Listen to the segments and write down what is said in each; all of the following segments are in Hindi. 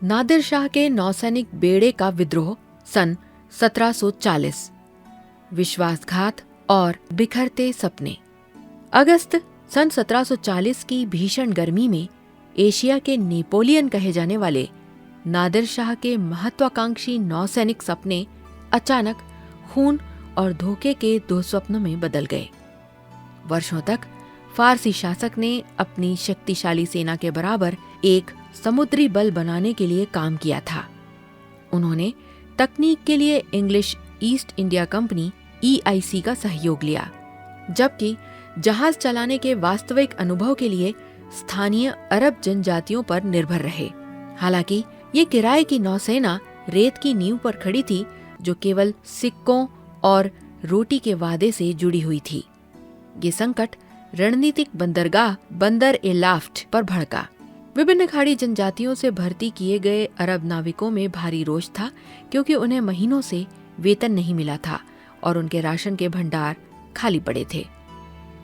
नादिर शाह के नौसैनिक बेड़े का विद्रोह सन 1740। विश्वासघात और बिखरते सपने। अगस्त सन 1740 की भीषण गर्मी में एशिया के नेपोलियन कहे जाने वाले नादिर शाह के महत्वाकांक्षी नौसैनिक सपने अचानक खून और धोखे के दुःस्वप्न में बदल गए। वर्षों तक फारसी शासक ने अपनी शक्तिशाली सेना के बराबर एक समुद्री बल बनाने के लिए काम किया था। उन्होंने तकनीक के लिए English east India company EIC का सहयोग लिया, जबकि जहाज चलाने के वास्तविक अनुभव के लिए स्थानीय अरब जनजातियों पर निर्भर रहे। हालांकि ये किराए की नौसेना रेत की नींव पर खड़ी थी, जो केवल सिक्कों और रोटी के वादे से जुड़ी हुई थी। ये संकट रणनीतिक बंदरगाह बंदर ए लाफ्ट पर भड़का। विभिन्न खाड़ी जनजातियों से भर्ती किए गए अरब नाविकों में भारी रोष था, क्योंकि उन्हें महीनों से वेतन नहीं मिला था और उनके राशन के भंडार खाली पड़े थे।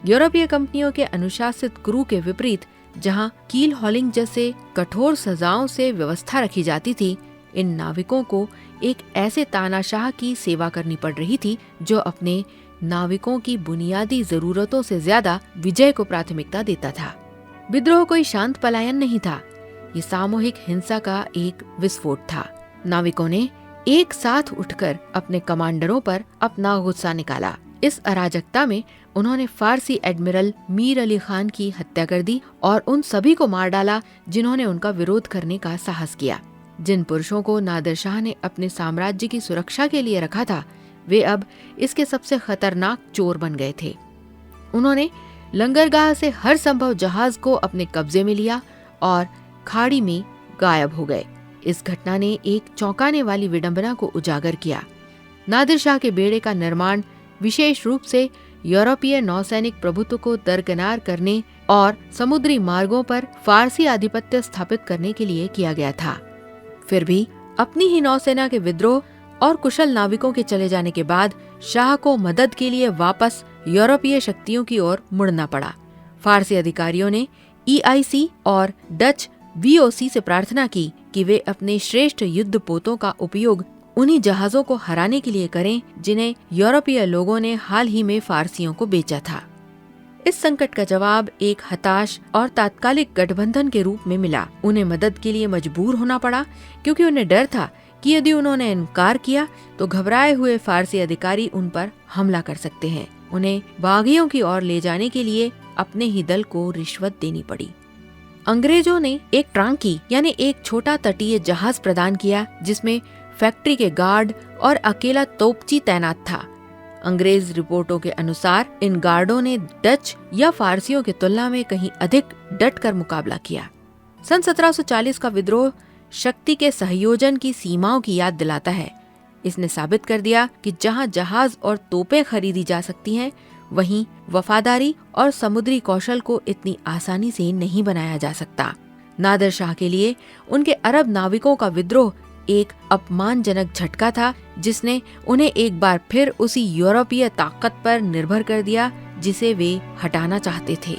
यूरोपीय कंपनियों के अनुशासित क्रू के विपरीत, जहां कील हॉलिंग जैसे कठोर सजाओं से व्यवस्था रखी जाती थी, इन नाविकों को एक ऐसे तानाशाह की सेवा करनी पड़ रही थी जो अपने नाविकों की बुनियादी जरूरतों से ज्यादा विजय को प्राथमिकता देता था। विद्रोह कोई शांत पलायन नहीं था, ये सामूहिक हिंसा का एक विस्फोट था। नाविकों ने एक साथ उठकर अपने कमांडरों पर अपना गुस्सा निकाला। इस अराजकता में उन्होंने फारसी एडमिरल मीर अली खान की हत्या कर दी और उन सभी को मार डाला जिन्होंने उनका विरोध करने का साहस किया। जिन पुरुषों को नादिर शाह ने अपने साम्राज्य की सुरक्षा के लिए रखा था, वे अब इसके सबसे खतरनाक चोर बन गए थे। उन्होंने लंगरगाह से हर संभव जहाज को अपने कब्जे में लिया और खाड़ी में गायब हो गए। इस घटना ने एक चौंकाने वाली विडंबना को उजागर किया। नादिर शाह के बेड़े का निर्माण विशेष रूप से यूरोपीय नौसैनिक प्रभुत्व को दरकिनार करने और समुद्री मार्गों पर फारसी आधिपत्य स्थापित करने के लिए किया गया था। फिर भी अपनी ही नौसेना के विद्रोह और कुशल नाविकों के चले जाने के बाद शाह को मदद के लिए वापस यूरोपीय शक्तियों की ओर मुड़ना पड़ा। फारसी अधिकारियों ने EIC और डच VOC से प्रार्थना की कि वे अपने श्रेष्ठ युद्ध पोतों का उपयोग उन्हीं जहाजों को हराने के लिए करें जिन्हें यूरोपीय लोगों ने हाल ही में फारसियों को बेचा था। इस संकट का जवाब एक हताश और तात्कालिक गठबंधन के रूप में मिला। उन्हें मदद के लिए मजबूर होना पड़ा, क्योंकि उन्हें डर था कि यदि उन्होंने इनकार किया तो घबराए हुए फारसी अधिकारी उन पर हमला कर सकते हैं। उन्हें बागियों की ओर ले जाने के लिए अपने ही दल को रिश्वत देनी पड़ी। अंग्रेजों ने एक ट्रांकी यानी एक छोटा तटीय जहाज प्रदान किया, जिसमें फैक्ट्री के गार्ड और अकेला तोपची तैनात था। अंग्रेज रिपोर्टों के अनुसार इन गार्डों ने डच या फारसियों की तुलना में कहीं अधिक डट कर मुकाबला किया। सन 1740 का विद्रोह शक्ति के सहयोजन की सीमाओं की याद दिलाता है। इसने साबित कर दिया कि जहां जहाज और तोपें खरीदी जा सकती हैं, वहीं वफादारी और समुद्री कौशल को इतनी आसानी से नहीं बनाया जा सकता। नादिर शाह के लिए उनके अरब नाविकों का विद्रोह एक अपमानजनक झटका था, जिसने उन्हें एक बार फिर उसी यूरोपीय ताकत पर निर्भर कर दिया जिसे वे हटाना चाहते थे।